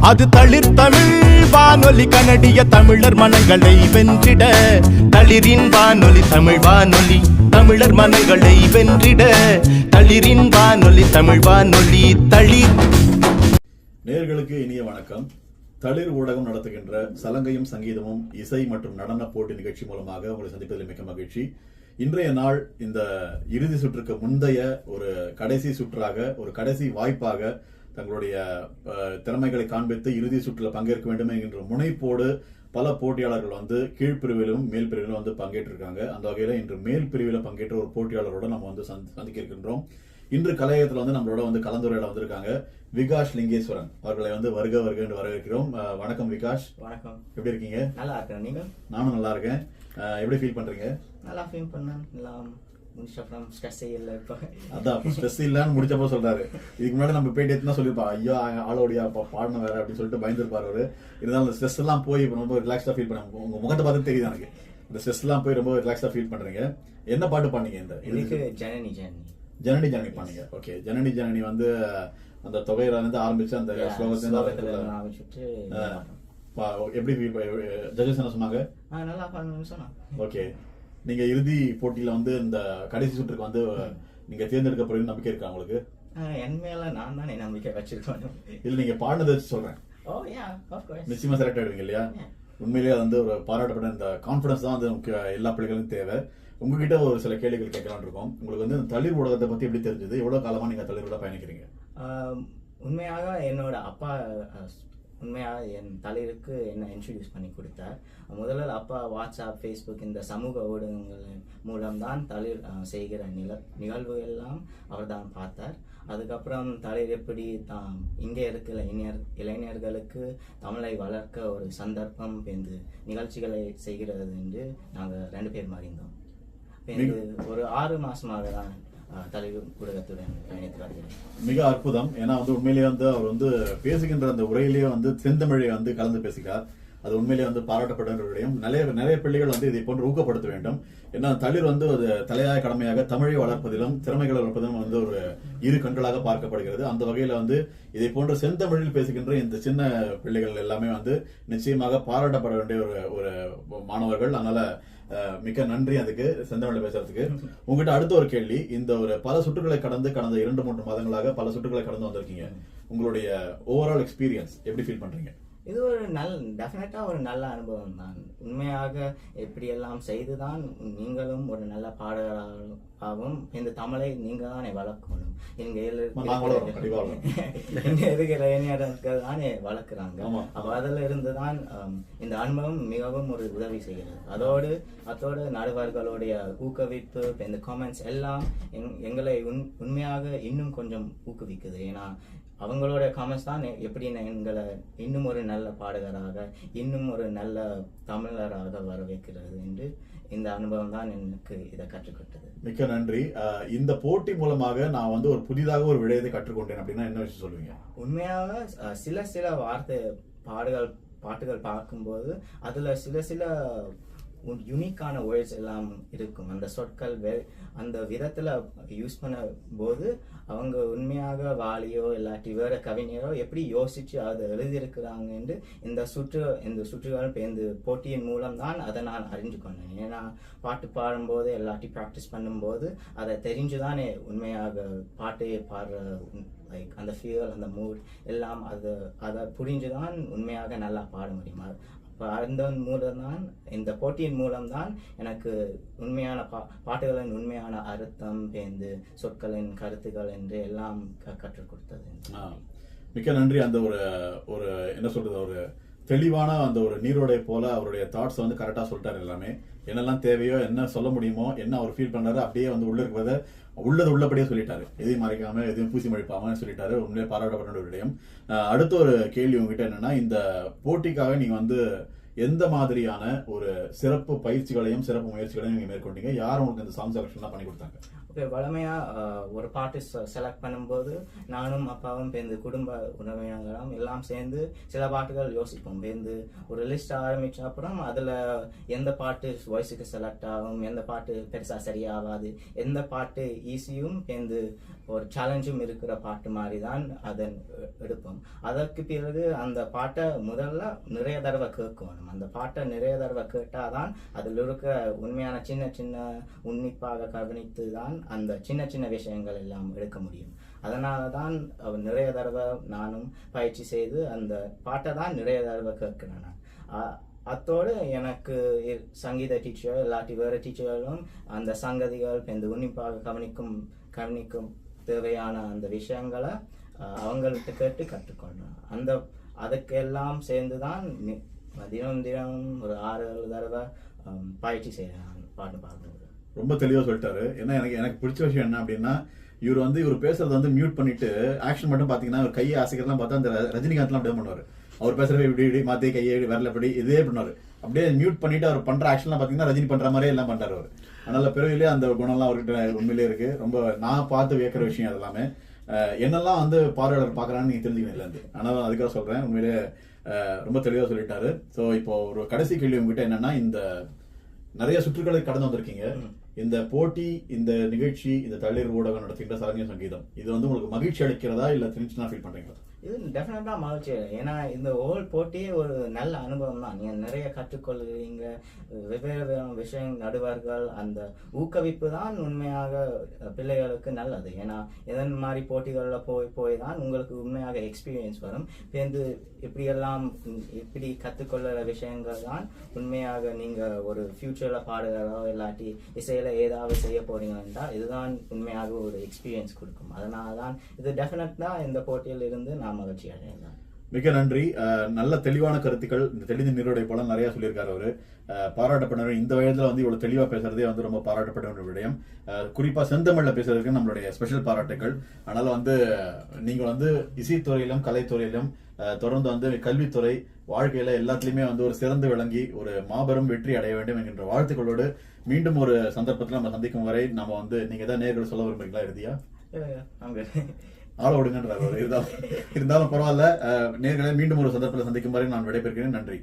அது தளிர் தமிழ் வானொலி, கனடிய தமிழர் மனங்களை வென்றிட. தளிரின் வானொலி, தமிழ் வானொலி, தமிழர் மனங்களை வென்றிட. தளிரின் வானொலி, தமிழ் வானொலி, தளிர். நேயர்களுக்கு இனிய வணக்கம். தளிர் ஊடகம் நடத்துகின்ற சலங்கையும் சங்கீதமும் இசை மற்றும் நடன போட்டி நிகழ்ச்சி மூலமாக உங்களை சந்திப்பதில் மிக்க மகிழ்ச்சி. இன்றைய நாள் இந்த இறுதி சுற்றுக்கு முந்தைய ஒரு கடைசி சுற்றாக, ஒரு கடைசி வாய்ப்பாக தங்களுடைய திறமைகளை காண்பித்து இறுதி சுற்றுல பங்கேற்க வேண்டும் என்கின்ற முனைப்போடு பல போட்டியாளர்கள் வந்து கீழ்பிரிவிலும் மேல் பிரிவிலும் வந்து பங்கேற்றிருக்காங்க. அந்த வகையில இன்று மேல் பிரிவில் பங்கேற்ற ஒரு போட்டியாளரோட நம்ம வந்து சந்திக்க இருக்கின்றோம். இன்று கலையகத்தில் வந்து நம்மளோட வந்து கலந்துரையாட வந்திருக்காங்க விகாஷ் லிங்கேஸ்வரன் அவர்களை வந்து வருக என்று வரவேற்கிறோம். வணக்கம் விகாஷ். வணக்கம். எப்படி இருக்கீங்க? நல்லா இருக்கேன். நீங்க? நானும் நல்லா இருக்கேன். எப்படி ஃபீல் பண்றீங்க? நல்லா ஃபீல் பண்ணேன். எல்லாம் முடிச்சப்பறம் ஸ்ட்ரெஸ்ஸே இல்லை. இப்போ அதான் ஸ்ட்ரெஸ் இல்லைன்னு முடிச்சப்போ சொல்றாரு. இதுக்கு முன்னாடி நம்ம போயிட்டு எத்தனை சொல்லியிருப்பா, ஐயோ ஆளோடியா பாடணும் வேற அப்படின்னு சொல்லிட்டு பயந்துருப்பாரு அவரு. இருந்தாலும் அந்த ஸ்ட்ரெஸ் எல்லாம் போய் இப்போ ரொம்ப ரிலாக்ஸ்டா ஃபீல் பண்ண, உங்க முகத்தை பார்த்து தெரியுது எனக்கு. இந்த ஸ்ட்ரெஸ் எல்லாம் போய் ரொம்ப ரிலாக்ஸ்டா ஃபீல் பண்றீங்க. என்ன பாட்டு பாடுனீங்க? இந்த இதுக்கு ஜனனி ஜனனி ஜனனி ஜனனி பாடுங்க. ஓகே, ஜனனி ஜனனி வந்து அந்த தொகையில இருந்து ஆரம்பிச்சு அந்த ஸ்லோகத்துல ஆரம்பிச்சுட்டு எப்படி ஃபீல் ஜட்ஜஸ் என்ன சொன்னாங்க? நல்லா பாடணும்னு சொன்னாங்க. ஓகே, நீங்க இறுதி போட்டியில வந்து இந்த கடைசி சுற்றுக்கு வந்து நீங்க தேர்ந்தெடுக்கப்படுறது நம்பிக்கை இருக்கா உங்களுக்கு? என் மேல நான் தானே நம்பிக்கை வச்சிருக்கேன். இல்ல, நீங்க பாடினதை வச்சு சொல்றேன். நிச்சயமா செலக்ட் ஆயிடுவீங்க இல்லையா? உண்மையிலேயே வந்து ஒரு பாராட்டப்பட்ட இந்த கான்பிடன்ஸ் தான் வந்து எல்லா பிள்ளைகளும் தேவை. உங்ககிட்ட ஒரு சில கேள்விகள் கேட்கலாம்னு இருக்கோம். உங்களுக்கு வந்து தளிர் ஊடகத்தை பத்தி எப்படி தெரிஞ்சது? எவ்வளவு காலமா நீங்க தளிரோட பயணிக்கிறீங்க? உண்மையாக என்னோட அப்பா என் தளிருக்கு என்ன இன்ட்ரடியூஸ் பண்ணி கொடுத்தார். முதல்ல அப்பா வாட்ஸ்அப், ஃபேஸ்புக் இந்த சமூக ஊடகங்கள் மூலம்தான் தளிர் செய்கிற நிகழ்வு எல்லாம் அவர் தான் பார்த்தார். அதுக்கப்புறம் தளிர் எப்படி இங்கே இருக்கிற இளைஞர்களுக்கு தமிழை வளர்க்க ஒரு சந்தர்ப்பம் என்று நிகழ்ச்சிகளை செய்கிறது என்று நாங்கள் 2 பேர் அறிந்தோம். ஒரு 6 மாசமாக தான் மிக அற்புதம். ஏன்னா வந்து உண்மையிலேயே வந்து அவர் வந்து பேசுகின்ற அந்த உரையிலேயே வந்து செந்தமிழை வந்து கலந்து பேசுகிறார். அது உண்மையிலேயே வந்து பாராட்டப்பட்ட விடயம். நிறைய பிள்ளைகள் வந்து இதை போன்று ஊக்கப்படுத்த வேண்டும். ஏன்னா தளிர் வந்து ஒரு தலையாய கடமையாக தமிழை வளர்ப்பதிலும் திறமைகளை வளர்ப்பதிலும் வந்து ஒரு இரு கண்களாக பார்க்கப்படுகிறது. அந்த வகையில வந்து இதை போன்ற செந்தமிழில் பேசுகின்ற இந்த சின்ன பிள்ளைகள் எல்லாமே வந்து நிச்சயமாக பாராட்டப்பட வேண்டிய ஒரு மாணவர்கள். அதனால மிக்க நன்றி அதுக்கு செந்தமிழ்ல பேசுறதுக்கு. உங்ககிட்ட அடுத்த ஒரு கேள்வி, இந்த ஒரு பல சுற்றுகளை கடந்த 2-3 மாதங்களாக பல சுற்றுகளை கடந்து வந்திருக்கீங்க. உங்களுடைய ஓவரால் எக்ஸ்பீரியன்ஸ் எப்படி ஃபீல் பண்றீங்க? இது ஒரு டெஃபினட்டா ஒரு நல்ல அனுபவம் தான். உண்மையாக எப்படியெல்லாம் செய்துதான் நீங்களும் ஒரு நல்ல பாடகராகவும் இந்த தமிழை நீங்க தானே வளர்க்கணும். இங்க இருக்கிற இளைஞர்கள் தானே வளர்க்குறாங்க. அப்ப அதுல இருந்துதான் இந்த அனுபவம் மிகவும் ஒரு உதவி செய்கிறது. அதோடு நடுவர்களுடைய ஊக்குவிப்பு, இந்த காமெண்ட்ஸ் எல்லாம் எங்களை உண்மையாக இன்னும் கொஞ்சம் ஊக்குவிக்குது. ஏன்னா அவங்களோட காமெண்ட்ஸ் தான் எப்படி எங்களை இன்னும் ஒரு நல்ல பாடகராக, இன்னும் ஒரு நல்ல தமிழராக வர வைக்கிறது என்று இந்த அனுபவம் தான் எனக்கு இதை கற்றுக்கொண்டது. மிக்க நன்றி. இந்த போட்டி மூலமாக நான் வந்து ஒரு புதிதாக ஒரு விடயத்தை கற்றுக்கொண்டேன் அப்படின்னா என்ன விஷயம் சொல்லுவீங்க? உண்மையாக சில பாட்டுகள் பார்க்கும்போது அதுல சில யூனிக்கான வேர்ட்ஸ் எல்லாம் இருக்கும். அந்த சொற்கள் அந்த விதத்துல யூஸ் பண்ண போது அவங்க உண்மையாக வாலியோ இல்லாட்டி வேற கவிஞரோ எப்படி யோசிச்சு அதை எழுதியிருக்கிறாங்க என்று இந்த சுற்றுகள் இந்த போட்டியின் மூலம் தான் அதை நான் அறிஞ்சு கொண்டேன். ஏன்னா பாட்டு பாடும்போது இல்லாட்டி ப்ராக்டிஸ் பண்ணும்போது அதை தெரிஞ்சுதானே உண்மையாக பாட்டையே பாடுற அந்த ஃபீல், அந்த மூட் எல்லாம் அதை புரிஞ்சுதான் உண்மையாக நல்லா பாட முடியுமா. இந்த போட்டியின் மூலம்தான் எனக்கு உண்மையான பாட்டுகளின் உண்மையான அர்த்தம், சொற்களின் கருத்துக்கள் என்று எல்லாம் கற்றுக் கொடுத்தது. மிக்க நன்றி. அந்த ஒரு என்ன சொல்றது, ஒரு தெளிவான அந்த ஒரு நீரோடை போல அவருடைய தாட்ஸ் வந்து கரெக்டா சொல்லிட்டாரு. எல்லாமே என்னெல்லாம் தேவையோ, என்ன சொல்ல முடியுமோ, என்ன அவர் ஃபீல் பண்ணாரு அப்படியே வந்து உள்ள இருக்கிறத உள்ளபடியே சொல்லிட்டாரு. எதையும் மறைக்காம எதையும் பூசி மழிப்பாம சொல்லிட்டாரு. உண்மையிலே பாராட்டப்பட்ட ஒரு விடயம். அடுத்த ஒரு கேள்வி உங்ககிட்ட என்னன்னா, இந்த போட்டிக்காக நீங்க வந்து எந்த மாதிரியான ஒரு சிறப்பு பயிற்சிகளையும் சிறப்பு முயற்சிகளையும் நீங்க மேற்கொண்டீங்க? யார் உங்களுக்கு இந்த சாங் செலக்ஷன் பண்ணி கொடுத்தாங்க? வளமையா ஒரு பாட்டு செலக்ட் பண்ணும்போது நானும் அப்பாவும் சேர்ந்து குடும்ப உறவினர்களும் எல்லாம் சேர்ந்து சில பாட்டுகள் யோசிப்போம். சேர்ந்து ஒரு லிஸ்ட் ஆரம்பிச்ச அப்புறம் அதுல எந்த பாட்டு வாய்ஸுக்கு செலக்ட் ஆகும், எந்த பாட்டு பெருசா சரியாகாது, எந்த பாட்டு ஈஸியும் சேர்ந்து ஒரு சேலஞ்சும் இருக்கிற பாட்டு மாதிரி தான் அதை எடுப்போம். அதற்கு பிறகு அந்த பாட்டை முதல்ல நிறைய தடவை கேட்கணும். அந்த பாட்டை நிறைய தடவை கேட்டாதான் அதில் இருக்க உண்மையான சின்ன சின்ன உன்னிப்பாக கவனித்து தான் அந்த சின்ன சின்ன விஷயங்கள் எல்லாம் எடுக்க முடியும். அதனால தான் நிறைய தடவை நானும் பயிற்சி செய்து அந்த பாட்டை தான் நிறைய தடவை கேட்கிறேன் நான். அத்தோடு எனக்கு சங்கீத டீச்சர் இல்லாட்டி வேறு டீச்சர்களும் அந்த சங்கதிகள் இந்த உன்னிப்பாக கவனிக்கும் தேவையான அந்த விஷயங்களை அவங்கள்ட்ட கேட்டு கற்றுக்கொண்டேன். அதுக்கெல்லாம் சேர்ந்து தான் தினம் ஒரு 6-7 தடவை பயிற்சி செய்யறேன் பாட்டு பாடுறது. ரொம்ப தெளிவா சொல்லிட்டாரு. ஏன்னா எனக்கு பிடிச்ச விஷயம் என்ன அப்படின்னா, இவர் பேசுறது வந்து மியூட் பண்ணிட்டு ஆக்ஷன் மட்டும் பாத்தீங்கன்னா கையை அசைக்கிறதுலாம் பார்த்தா அந்த ரஜினிகாந்த்லாம் அப்படியே பண்ணுவாரு. அவர் பேசுறவே இப்படி மாத்தி கையை வரல இப்படி இதே பண்ணுவாரு. அப்படியே மியூட் பண்ணிட்டு அவர் பண்ற ஆக்ஷன்லாம் பாத்தீங்கன்னா ரஜினி பண்ற மாதிரியே எல்லாம் பண்றாரு அவர். அதனால பிறவிலே அந்த குணம்லாம் அவர்கிட்ட உண்மையிலே இருக்கு. ரொம்ப நான் பார்த்து வியக்கிற விஷயம் அது எல்லாமே. என்னெல்லாம் வந்து பார்வையாளர் பாக்குறான்னு நீங்க தெரிஞ்சுக்கணும் இல்ல. அதனால அதுக்காக சொல்றேன். உண்மையிலே ரொம்ப தெளிவா சொல்லிட்டாரு. சோ இப்போ ஒரு கடைசி கேள்வி உங்ககிட்ட என்னன்னா, இந்த நிறைய சுற்றுக்களை கடந்து வந்திருக்கீங்க. இந்த போட்டி, இந்த நிகழ்ச்சி, இந்த தளிர் ஊடகம் நடத்துகின்ற சரண்யா சங்கீதம், இது வந்து உங்களுக்கு மகிழ்ச்சி அளிக்கிறதா இல்ல டென்ஷனா ஃபீல் பண்றீங்களா? இது டெஃபினட்டா மகிழ்ச்சி. ஏன்னா இந்த ஹோல் போட்டியே ஒரு நல்ல அனுபவம் தான். நீங்க நிறைய கற்றுக்கொள்கிறீங்க, வெவ்வேறு விஷயம் நடுவார்கள். அந்த ஊக்குவிப்பு தான் உண்மையாக பிள்ளைகளுக்கு நல்லது. ஏன்னா இதன் மாதிரி போட்டிகளில் போய் தான் உங்களுக்கு உண்மையாக எக்ஸ்பீரியன்ஸ் வரும். சேர்ந்து இப்படி கற்றுக்கொள்ளுற விஷயங்கள் தான் உண்மையாக நீங்க ஒரு ஃபியூச்சர்ல பாடுகிறோ இல்லாட்டி இசையில ஏதாவது செய்ய போறீங்கன்னா இதுதான் உண்மையாக ஒரு எக்ஸ்பீரியன்ஸ் கொடுக்கும். அதனால தான் இது டெஃபினட்டா இந்த போட்டியில் இருந்து நான் மகிழ்ச்சி அடையலாம். மிக நன்றி. நல்ல தெளிவான கருத்துக்கள், இந்த தெளிந்த நீரோடை போல நிறைய சொல்லியிருக்காரு அவரு. பாராட்டப்பட இந்த வயதுல வந்து இவ்வளவு தெளிவா பேசுறதே வந்து ரொம்ப பாராட்டப்பட ஒரு விடயம். குறிப்பா செந்தமிழ்ல பேசுறதுக்கு நம்மளுடைய ஸ்பெஷல் பாராட்டுகள். அதனால வந்து நீங்க வந்து இசைத்துறையிலும் கலைத்துறையிலும் தொடர்ந்து வந்து கல்வித்துறை வாழ்க்கையில எல்லாத்துலயுமே வந்து ஒரு சிறந்து விளங்கி ஒரு மாபெரும் வெற்றி அடைய வேண்டும் என்கின்ற வாழ்த்துக்களோடு மீண்டும் ஒரு சந்தர்ப்பத்தில் நம்ம சந்திக்கும் வரை நம்ம வந்து நீங்க தான் நேர்கள் சொல்ல விரும்புறீங்களா இறுதியா? ஆள விடுங்கன்றார். இருந்தாலும் பரவாயில்ல. நேர்களை மீண்டும் ஒரு சந்தர்ப்பத்தில் சந்திக்கும் வரை நான் விடைபெறுகிறேன். நன்றி.